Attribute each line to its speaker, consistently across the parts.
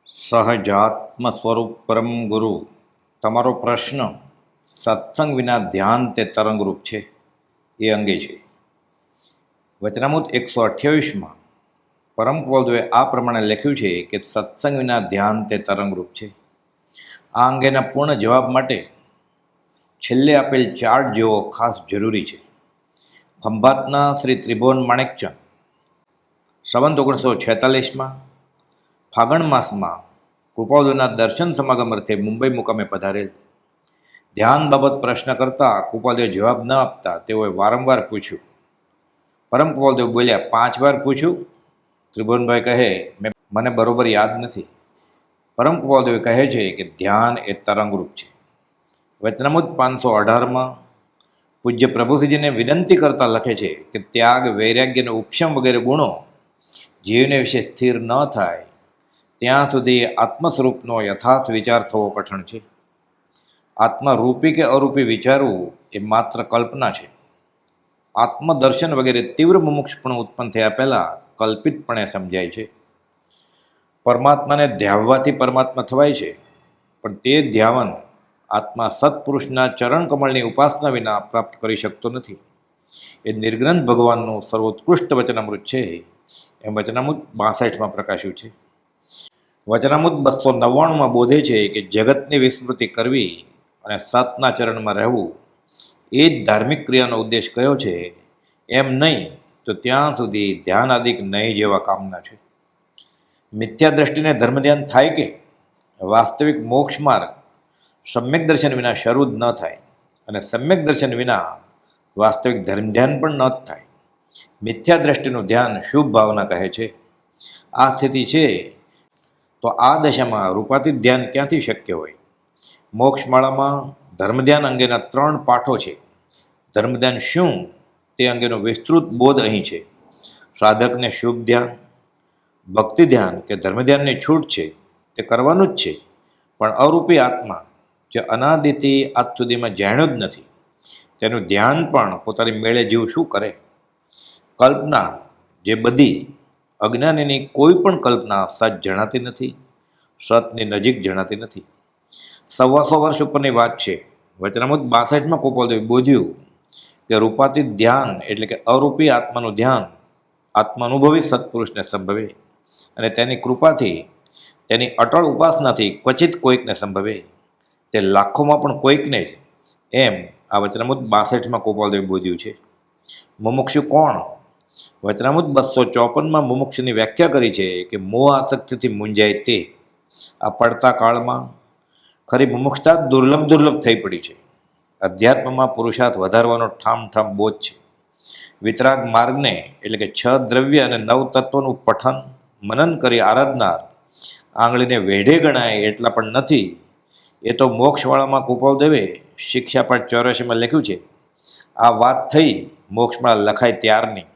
Speaker 1: સહજાત્મ સ્વરૂપ પરમ ગુરુ. તમારો પ્રશ્ન સત્સંગ વિના ધ્યાન તે તરંગરૂપ છે એ અંગે છે. વચનામૃત 128માં પરમ કૃપાળુએ આ પ્રમાણે લખ્યું છે કે સત્સંગ વિના ધ્યાન તે તરંગરૂપ છે. આ અંગેના પૂર્ણ જવાબ માટે છેલ્લે આપેલ ચાર્ટ જેવો ખાસ જરૂરી છે. ખંભાતના શ્રી ત્રિભુવન માણેકચંદ સંવંત 1946માં ફાગણ માસમાં કૃપાળુના દર્શન સમાગમ અર્થે મુંબઈ મુકામે પધારેલ. ધ્યાન બાબત પ્રશ્ન કરતા કૃપાળુએ જવાબ ન આપતા તેઓએ વારંવાર પૂછ્યું. પરમ કૃપાળુ બોલ્યા, 5 વાર પૂછ્યું? ત્રિભુવનભાઈ કહે, મને બરોબર યાદ નથી. પરમ કૃપાળુ કહે છે કે ધ્યાન એ તરંગરૂપ છે. વચનામૃત 518માં પૂજ્ય પ્રભુશ્રીજીને વિનંતી કરતા લખે છે કે ત્યાગ, વૈરાગ્ય અને ઉપશમ વગેરે ગુણો જીવને વિશે સ્થિર ન થાય ત્યાં સુધી આત્મ સ્વરૂપનો યથાર્થ વિચાર થવો કઠણ છે. આત્મરૂપી કે અરૂપી વિચારવું એ માત્ર કલ્પના છે. આત્મદર્શન વગેરે તીવ્ર મુમુક્ષપણું ઉત્પન્ન થયા પહેલાં કલ્પિતપણે સમજાય છે. પરમાત્માને ધ્યાવવાથી પરમાત્મા થવાય છે, પણ તે ધ્યાવન આત્મા સત્પુરુષના ચરણ કમળની ઉપાસના વિના પ્રાપ્ત કરી શકતો નથી. એ નિર્ગ્રંથ ભગવાનનું સર્વોત્કૃષ્ટ વચનામૃત છે એમ વચનામૃત 62માં પ્રકાશ્યું છે. વચનામૃત 299માં બોધે છે કે જગતની વિસ્મૃતિ કરવી અને સતના ચરણમાં રહેવું એ જ ધાર્મિક ક્રિયાનો ઉદ્દેશ કયો છે. એમ નહીં તો ત્યાં સુધી ધ્યાન આદિક નહીં જેવા કામના છે. મિથ્યા દ્રષ્ટિને ધર્મ ધ્યાન થાય કે વાસ્તવિક મોક્ષ માર્ગ સમ્યક દર્શન વિના શરૂ જ ન થાય, અને સમ્યક દર્શન વિના વાસ્તવિક ધર્મ ધ્યાન પણ ન થાય. મિથ્યા દ્રષ્ટિનું ધ્યાન શુભ ભાવના કહે છે. આ સ્થિતિ છે તો આ દશામાં રૂપાતીત ધ્યાન ક્યાંથી શક્ય હોય? મોક્ષમાળામાં ધર્મ ધ્યાન અંગેના 3 પાઠો છે. ધર્મ ધ્યાન શું તે અંગેનો વિસ્તૃત બોધ અહીં છે. સાધકને શુભ ધ્યાન, ભક્તિ ધ્યાન કે ધર્મ ધ્યાનની છૂટ છે તે કરવાનું જ છે, પણ અરૂપી આત્મા જે અનાદિથી આજ સુધીમાં જાણ્યો જ નથી તેનું ધ્યાન પણ પોતાની મેળે જીવ શું કરે? કલ્પના જે બધી અજ્ઞાનીની કોઈ પણ કલ્પના સચ જણાતી નથી, સતની નજીક જણાતી નથી. 125 વર્ષ ઉપરની વાત છે. વચનામૃત 62માં કૃપાળુએ બોધ્યું કે રૂપાતીત ધ્યાન એટલે કે અરૂપી આત્માનું ધ્યાન આત્માનુભવી સત્પુરુષને સંભવે, અને તેની કૃપાથી, તેની અટળ ઉપાસનાથી ક્વચિત કોઈકને સંભવે, તે લાખોમાં પણ કોઈકને જ. એમ આ વચનામૃત 62માં કૃપાળુએ બોધ્યું છે. મુમુક્ષુ કોણ? વચનામૃત 254માં મુમુક્ષુની વ્યાખ્યા કરી છે કે મોહ આસક્તિથી મૂંઝાય તે. આ પડતા કાળમાં ખરી મુમુક્ષતા દુર્લભ થઈ પડી છે. અધ્યાત્મમાં પુરુષાર્થ વધારવાનો ઠામ બોધ છે. વિતરાગ માર્ગને એટલે કે 6 દ્રવ્ય અને 9 તત્વોનું પઠન મનન કરી આરાધનાર આંગળીને વેઢે ગણાય એટલા પણ નથી. એ તો મોક્ષવાળામાં કૃપાળુદેવે શિક્ષાપાઠ 84માં લખ્યું છે. આ વાત થઈ મોક્ષમાળા લખાય ત્યારની,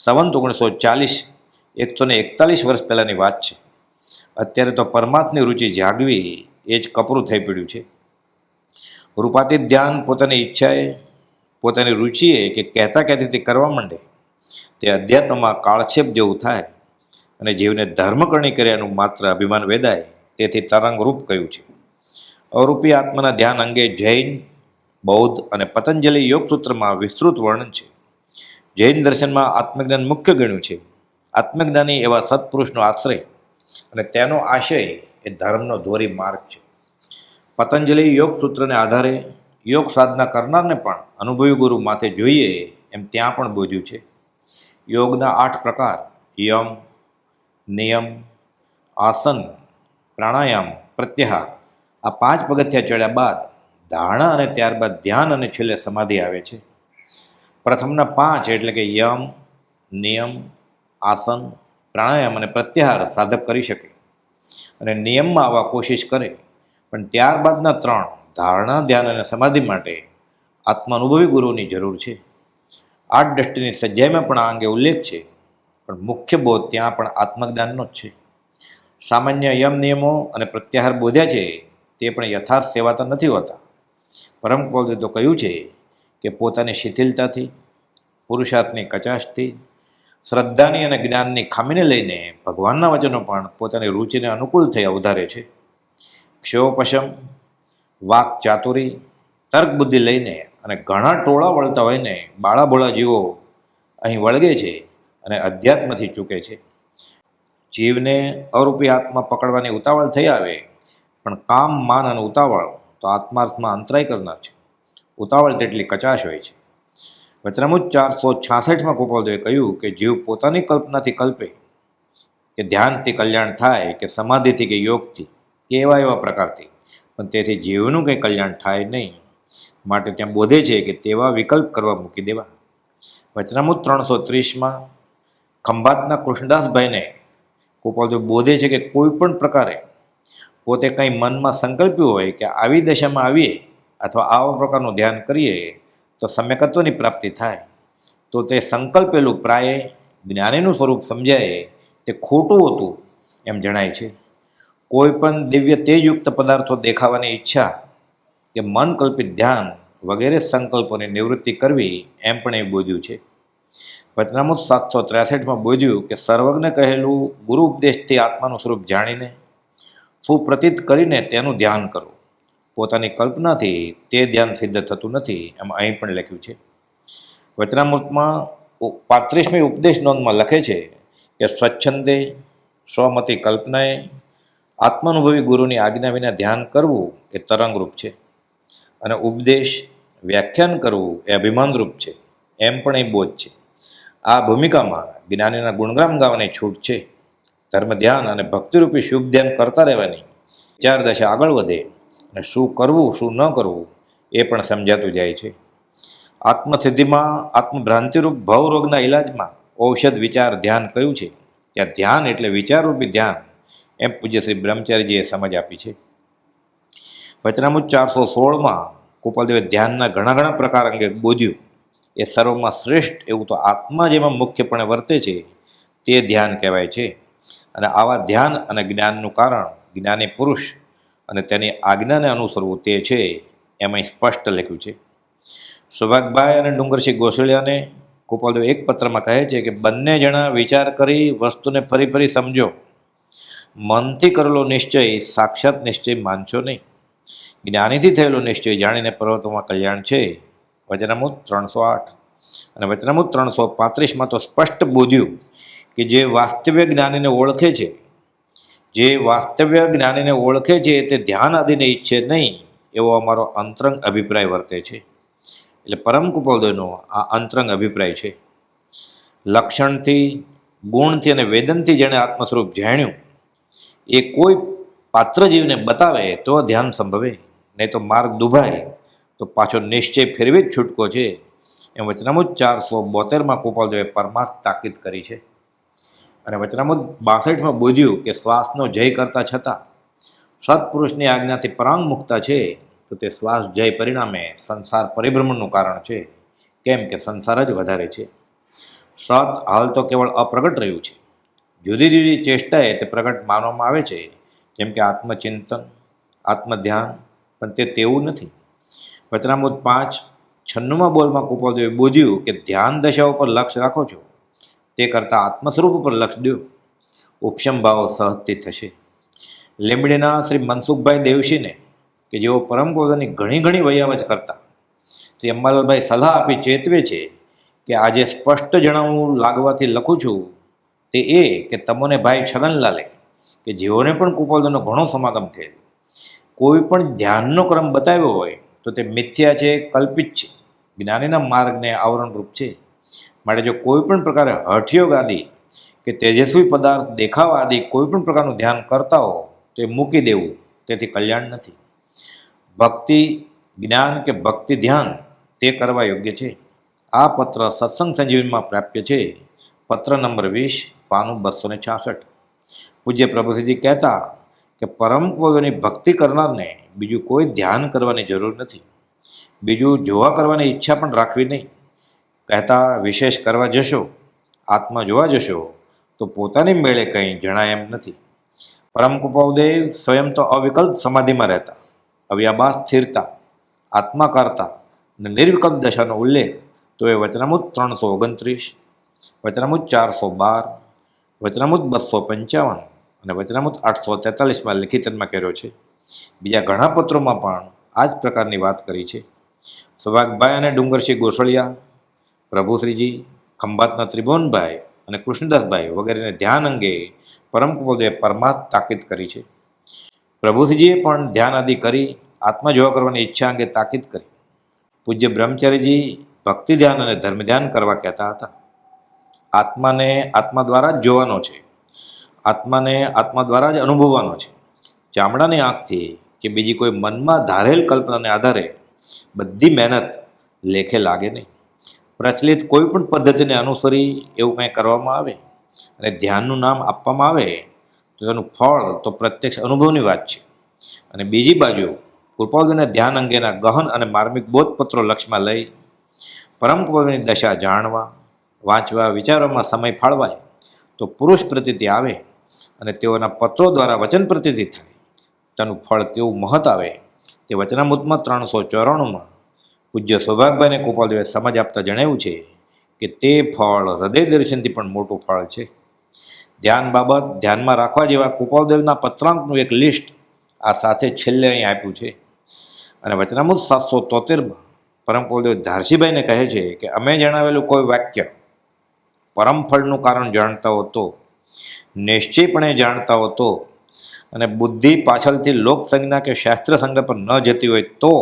Speaker 1: સંવંત 1940, 141 વર્ષ પહેલાંની વાત છે. અત્યારે તો પરમાત્માની રુચિ જાગવી એ જ કપરું થઈ પડ્યું છે. રૂપાતીત ધ્યાન પોતાની ઈચ્છાએ, પોતાની રુચિએ કે કહેતા કહેતી કરવા માંડે તે અધ્યાત્મમાં કાળક્ષેપ જેવું થાય અને જીવને ધર્મકરણી કર્યાનું માત્ર અભિમાન વેદાય. તેથી તરંગરૂપ કહ્યું છે. અરૂપી આત્માના ધ્યાન અંગે જૈન, બૌદ્ધ અને પતંજલિ યોગસૂત્રમાં વિસ્તૃત વર્ણન છે. જૈન દર્શનમાં આત્મજ્ઞાન મુખ્ય ગણ્યું છે. આત્મજ્ઞાની એવા સત્પુરુષનો આશ્રય અને તેનો આશય એ ધર્મનો ધોરી માર્ગ છે. પતંજલિ યોગસૂત્રને આધારે યોગ સાધના કરનારને પણ અનુભવી ગુરુ માથે જોઈએ એમ ત્યાં પણ બોધ્યું છે. યોગના 8 પ્રકાર યમ, નિયમ, આસન, પ્રાણાયામ, પ્રત્યાહાર, આ 5 પગથિયા ચડ્યા બાદ ધારણા અને ત્યારબાદ ધ્યાન અને છેલ્લે સમાધિ આવે છે. પ્રથમના 5 એટલે કે યમ, નિયમ, આસન, પ્રાણાયામ અને પ્રત્યાહાર સાધક કરી શકે અને નિયમમાં આવવા કોશિશ કરે, પણ ત્યારબાદના 3 ધારણા, ધ્યાન અને સમાધિ માટે આત્માનુભવી ગુરુની જરૂર છે. 8 દ્રષ્ટિની સજ્જાઈમાં પણ આ અંગે ઉલ્લેખ છે, પણ મુખ્ય બોધ ત્યાં પણ આત્મજ્ઞાનનો જ છે. સામાન્ય યમ, નિયમો અને પ્રત્યાહાર બોધ્યા છે તે પણ યથાર્થ સેવાતા નથી હોતા. પરમ કૃપાળુએ તો કહ્યું છે કે પોતાની શિથિલતાથી, પુરુષાર્થની કચાશથી, શ્રદ્ધાની અને જ્ઞાનની ખામીને લઈને ભગવાનના વચનો પણ પોતાની રુચિને અનુકૂળ થઈ અવધારે છે. ક્ષયોપશમ, વાક ચાતુરી, તર્ક બુદ્ધિ લઈને અને ઘણા ટોળા વળતા હોઈને બાળાભોળા જીવો અહીં વળગે છે અને અધ્યાત્મથી ચૂકે છે. જીવને અરૂપી આત્મા પકડવાની ઉતાવળ થઈ આવે, પણ કામ, માન અને ઉતાવળ તો આત્માર્થમાં અંતરાય કરનાર છે. ઉતાવળ તેટલી કચાશ હોય છે. વચનામૃત 466માં ગોપાલદેવે કહ્યું કે જીવ પોતાની કલ્પનાથી કલ્પે કે ધ્યાનથી કલ્યાણ થાય, કે સમાધિથી, કે યોગથી, કે એવા પ્રકારથી, પણ તેથી જીવનું કંઈ કલ્યાણ થાય નહીં. માટે ત્યાં બોધે છે કે તેવા વિકલ્પ કરવા મૂકી દેવા. વચનામૃત 330માં ખંભાતના કૃષ્ણદાસભાઈને ગોપાલદેવ બોધે છે કે કોઈ પણ પ્રકારે પોતે કંઈ મનમાં સંકલ્પ્યું હોય કે આવી દશામાં આવીએ અથવા આવા પ્રકારનું ધ્યાન કરીએ તો સમ્યકત્વની પ્રાપ્તિ થાય, તો તે સંકલ્પેલું પ્રાયે જ્ઞાનીનું સ્વરૂપ સમજાય તે ખોટું હતું એમ જણાય છે. કોઈ પણ દિવ્ય તેજયુક્ત પદાર્થો દેખાવાની ઈચ્છા કે મન કલ્પિત ધ્યાન વગેરે સંકલ્પોની નિવૃત્તિ કરવી એમ પણ એ બોધ્યું છે. વચનામૃત 763માં બોધ્યું કે સર્વજ્ઞ કહેલું ગુરુ ઉપદેશથી આત્માનું સ્વરૂપ જાણીને સુપ્રતીત કરીને તેનું ધ્યાન કરવું. પોતાની કલ્પનાથી તે ધ્યાન સિદ્ધ થતું નથી એમ અહીં પણ લખ્યું છે. વચનામૃતમાં 35મી ઉપદેશ નોંધમાં લખે છે કે સ્વચ્છંદે સ્વમતી કલ્પનાએ આત્માનુભવી ગુરુની આજ્ઞા વિના ધ્યાન કરવું એ તરંગરૂપ છે, અને ઉપદેશ વ્યાખ્યાન કરવું એ અભિમાનરૂપ છે એમ પણ એ બોધ છે. આ ભૂમિકામાં જ્ઞાનીના ગુણગાન ગાવાની છૂટ છે. ધર્મ ધ્યાન અને ભક્તિરૂપી શુભ ધ્યાન કરતા રહેવાની વિચાર દશા આગળ વધે અને શું કરવું શું ન કરવું એ પણ સમજાતું જાય છે. આત્મસિદ્ધિમાં આત્મભ્રાંતિરૂપ ભવરોગના ઇલાજમાં ઔષધ વિચાર ધ્યાન કયું છે, ત્યાં ધ્યાન એટલે વિચારરૂપી ધ્યાન એમ પૂજ્ય શ્રી બ્રહ્મચારીજીએ સમજ આપી છે. વચનામૃત 416માં ગોપાલદેવે ધ્યાનના ઘણા પ્રકાર અંગે બોધ્યું. એ સર્વમાં શ્રેષ્ઠ એવું તો આત્મા જેમાં મુખ્યપણે વર્તે છે તે ધ્યાન કહેવાય છે, અને આવા ધ્યાન અને જ્ઞાનનું કારણ જ્ઞાની પુરુષ અને તેની આજ્ઞાને અનુસરવું તે છે એમ અહીં સ્પષ્ટ લખ્યું છે. સૌભાગભાઈ અને ડુંગરસિંહ ગોસળિયાને ગોપાલદેવ એક પત્રમાં કહે છે કે બંને જણા વિચાર કરી વસ્તુને ફરી સમજો. મનથી કરેલો નિશ્ચય સાક્ષાત નિશ્ચય માનશો નહીં. જ્ઞાનીથી થયેલો નિશ્ચય જાણીને પર્વતોમાં કલ્યાણ છે. વચનામૃત 308 અને વચનામૃત 335માં તો સ્પષ્ટ બોધ્યું કે જે વાસ્તવ્ય જ્ઞાનીને ઓળખે છે તે ધ્યાન આદિને ઈચ્છે નહીં એવો અમારો અંતરંગ અભિપ્રાય વર્તે છે. એટલે પરમ ગોપાલદેવનો આ અંતરંગ અભિપ્રાય છે. લક્ષણથી, ગુણથી અને વેદનથી જેણે આત્મ સ્વરૂપ જાણ્યું એ કોઈ પાત્ર જીવને બતાવે તો ધ્યાન સંભવે, નહીં તો માર્ગ દુભાય તો પાછો નિશ્ચય ફેરવી જ છૂટકો છે એમ વચનામૃત 472માં ગોપાલદેવે પરમાર્થ તાકીદ કરી છે. અને વચનામૃત 62માં બોધ્યું કે શ્વાસનો જય કરતા છતાં સત્પુરુષની આજ્ઞાથી પરાંગ મુકતા છે તો તે શ્વાસ જય પરિણામે સંસાર પરિભ્રમણનું કારણ છે, કેમ કે સંસાર જ વધારે છે. સત હાલ તો કેવળ અપ્રગટ રહ્યું છે. જુદી ચેષ્ટાએ તે પ્રગટ માનવામાં આવે છે, જેમ કે આત્મચિંતન, આત્મધ્યાન, પણ તે તેવું નથી. વચનામૃત 5:96માં બોલમાં ગોપાલદેવે બોધ્યું કે ધ્યાન દશાઓ પર લક્ષ્ય રાખો છો તે કરતાં આત્મસ્વરૂપ ઉપર લક્ષ્ય દો, ઉપશમ ભાવ સહજથી થશે. લીંબડીના શ્રી મનસુખભાઈ દેવશીને કે જેઓ પરમ ગોદાની ઘણી વયાવચ કરતા શ્રી અંબાલાલભાઈ સલાહ આપી ચેતવે છે કે આજે સ્પષ્ટ જણાવવું લાગવાથી લખું છું તે એ કે તમોને ભાઈ છગનલાલે કે જેઓને પણ ગોપાલદેવનો ઘણો સમાગમ થયેલ કોઈ પણ ધ્યાનનો ક્રમ બતાવ્યો હોય તો તે મિથ્યા છે, કલ્પિત છે, જ્ઞાનીના માર્ગને આવરણરૂપ છે. માટે જો કોઈ પણ પ્રકારે હઠયોગ આદિ કે તેજસ્વી પદાર્થ દેખાવ આદિ કોઈ પણ પ્રકારનું ધ્યાન કરતા હો તો એ મૂકી દેવું, તેથી કલ્યાણ નથી. ભક્તિ જ્ઞાન કે ભક્તિ ધ્યાન તે કરવા યોગ્ય છે. આ પત્ર સત્સંગ સંજીવનીમાં પ્રાપ્ય છે. પત્ર નંબર 20, પાનું 266. પૂજ્ય પ્રભુસિંહજી કહેતા કે પરમ ગોદાની ભક્તિ કરનારને બીજું કોઈ ધ્યાન કરવાની જરૂર નથી, બીજું જોવા કરવાની ઈચ્છા પણ રાખવી નહીં. કહેતા વિશેષ કરવા જશો, આત્મા જોવા જશો તો પોતાની મેળે કંઈ જણાય એમ નથી. પરમ ગોપાલદેવ સ્વયં તો અવિકલ્પ સમાધિમાં રહેતા, અવ્યાભાસ સ્થિરતા, આત્માકારતા અને નિર્વિકલ્પ દશાનો ઉલ્લેખ તો એ વચનામૃત 329 વચનામૃત 412, વચનામૃત 255 અને વચનામૃત 843માં લિખિતમાં કર્યો છે. બીજા ઘણા પત્રોમાં પણ આ જ પ્રકારની વાત કરી છે. સૌભાગભાઈ અને ડુંગરસિંહ ગોસળિયા, પ્રભુશ્રીજી, ખંભાતના ત્રિભુવનભાઈ અને કૃષ્ણદાસભાઈ વગેરેને ધ્યાન અંગે પરમ કૃપાળુએ પરમાર્થ તાકીદ કરી છે. પ્રભુશ્રીજીએ પણ ધ્યાન આદિ કરી આત્મા જોવા કરવાની ઈચ્છા અંગે તાકીદ કરી. પૂજ્ય બ્રહ્મચારીજી ભક્તિ ધ્યાન અને ધર્મ ધ્યાન કરવા કહેતા હતા. આત્માને આત્મા દ્વારા જ જોવાનો છે, આત્માને આત્મા દ્વારા જ અનુભવવાનો છે. ચામડાની આંખથી કે બીજી કોઈ મનમાં ધારેલ કલ્પનાને આધારે બધી મહેનત લેખે લાગે નહીં. પ્રચલિત કોઈ પણ પદ્ધતિને અનુસરી એવું કંઈ કરવામાં આવે અને ધ્યાનનું નામ આપવામાં આવે તો તેનું ફળ તો પ્રત્યક્ષ અનુભવની વાત છે. અને બીજી બાજુ કૃપાળુને ધ્યાન અંગેના ગહન અને માર્મિક બોધપત્રો લક્ષમાં લઈ પરમ કૃપાળુની દશા જાણવા, વાંચવા, વિચારવામાં સમય ફાળવાય તો પુરુષ પ્રતીતિ આવે અને તેઓના પત્રો દ્વારા વચન પ્રતીતિ થાય. તેનું ફળ કેવું મહત આવે તે વચનામૃતમાં 394માં પૂજ્ય સૌભાગભાઈને કૃપાળુએ સમજ આપતા જણાવ્યું છે કે તે ફળ હૃદય દર્શનથી પણ મોટું ફળ છે. ધ્યાન બાબત ધ્યાનમાં રાખવા જેવા કૃપાળુદેવના પત્રાંકનું એક લિસ્ટ આ સાથે છેલ્લે અહીં આપ્યું છે. અને વચનામૃત 773માં પરમ કૃપાળુદેવ ધારસીભાઈને કહે છે કે અમે જણાવેલું કોઈ વાક્ય પરમ ફળનું કારણ જાણતા હો તો, નિશ્ચયપણે જાણતા હો તો, અને બુદ્ધિ પાછળથી લોક સંજ્ઞા કે શાસ્ત્ર સંજ્ઞા પર ન જતી હોય તો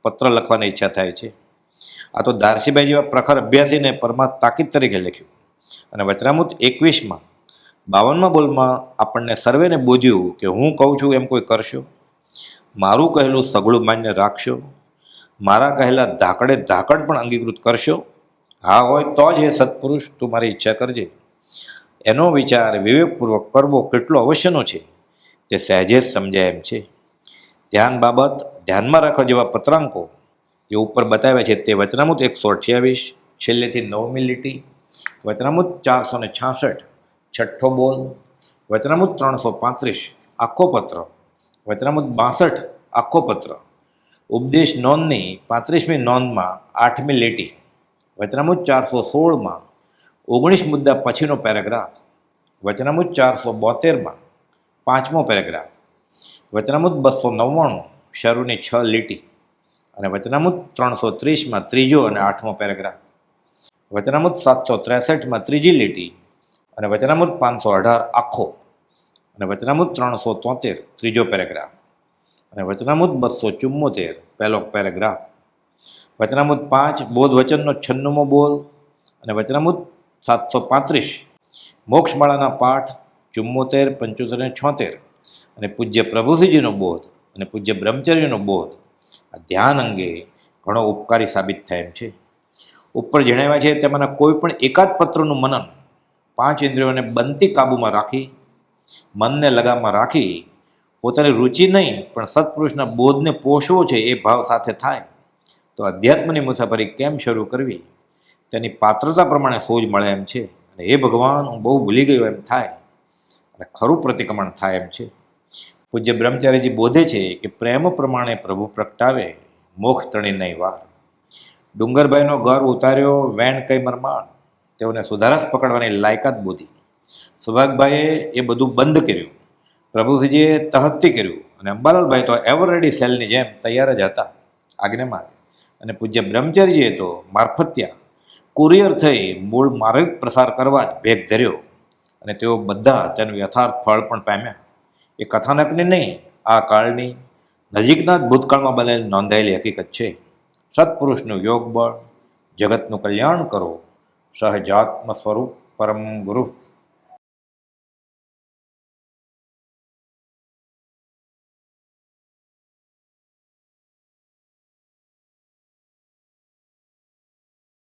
Speaker 1: પત્ર લખવાની ઈચ્છા થાય છે. આ તો ધારસીભાઈ જેવા પ્રખર અભ્યાસીને પરમાર્થ તાકીદ તરીકે લખ્યું. અને વચનામૃત 21માં 52મા બોલમાં આપણને સર્વેને બોધ્યું કે હું કહું છું એમ કોઈ કરશો, મારું કહેલું સઘળું માન્ય રાખશો, મારા કહેલા ધાકડે ધાકડ પણ અંગીકૃત કરશો. હા હોય તો જ હે સત્પુરુષ તું મારી ઈચ્છા કરજે. એનો વિચાર વિવેકપૂર્વક કરવો કેટલો અવશ્યનો છે તે સહેજે જ સમજાય એમ છે. ધ્યાન બાબત ધ્યાનમાં રાખવા જેવા પત્રાંકો જે ઉપર બતાવ્યા છે તે વચનામૃત 128 છેલ્લેથી 9મી લીટી, વચનામૃત 466 છઠ્ઠો બોલ, વચનામૃત 335 આખો પત્ર, વચનામૃત 62 આખો પત્ર, ઉપદેશ નોંધની 35મી નોંધમાં 8મી લીટી, વચનામૃત 416માં 19 મુદ્દા પછીનો પેરેગ્રાફ, વચનામૃત 472માં 5મો પેરેગ્રાફ, વચનામૃત 299 શરૂની 6 લીટી અને વચનામૃત 330માં 3જો અને 8મો પેરેગ્રાફ, વચનામૃત 763માં 3જી લીટી અને વચનામૃત 518 આખો અને વચનામૃત 373 3જો પેરેગ્રાફ અને વચનામૃત 274 પહેલો પેરેગ્રાફ, વચનામૃત 5 બોધ વચનનો 96મો બોલ અને વચનામૃત 735 મોક્ષમાળાના પાઠ 74, 75 અને 76 અને પૂજ્ય પ્રભુશ્રીજીનો બોધ અને પૂજ્ય બ્રહ્મચર્યનો બોધ આ ધ્યાન અંગે ઘણો ઉપકારી સાબિત થાય એમ છે. ઉપર જણાવ્યા છે તેમાંના કોઈ પણ એકાદ પત્રનું મનન 5 ઇન્દ્રિયોને બનતી કાબૂમાં રાખી, મનને લગામમાં રાખી, પોતાની રુચિ નહીં પણ સત્પુરુષના બોધને પોષવો છે એ ભાવ સાથે થાય તો અધ્યાત્મની મુસાફરી કેમ શરૂ કરવી તેની પાત્રતા પ્રમાણે સોજ મળે એમ છે. અને એ ભગવાન હું બહુ ભૂલી ગયો એમ થાય અને ખરું પ્રતિક્રમણ થાય એમ છે. પૂજ્ય બ્રહ્મચારીજી બોધે છે કે પ્રેમ પ્રમાણે પ્રભુ પ્રગટાવે મોક્ષ તણી નહીં વાર. ડુંગરભાઈનો ઘર ઉતાર્યો વેણ કઈ મરમાણ, તેઓને સુધારસ પકડવાની લાયકાત બોધી. સૌભાગભાઈએ એ બધું બંધ કર્યું, પ્રભુશ્રીજીએ તહત્તી કર્યું અને અંબાલાલભાઈ તો એવર રેડી સેલની જેમ તૈયાર જ હતા આજ્ઞામાં. અને પૂજ્ય બ્રહ્મચારીજીએ તો મારફતિયા કુરિયર થઈ મૂળ માર્ગ પ્રસાર કરવા જ ભેગ ધર્યો અને તેઓ બધા તેનું યથાર્થ ફળ પણ પામ્યા. એ કથાનકની નહીં, આ કાળની નજીકના જ ભૂતકાળમાં બનેલ નોંધાયેલી હકીકત છે. સત્પુરુષનું યોગ બળ જગતનું કલ્યાણ કરો, સહજાત્મ સ્વરૂપ પરમ ગુરુ.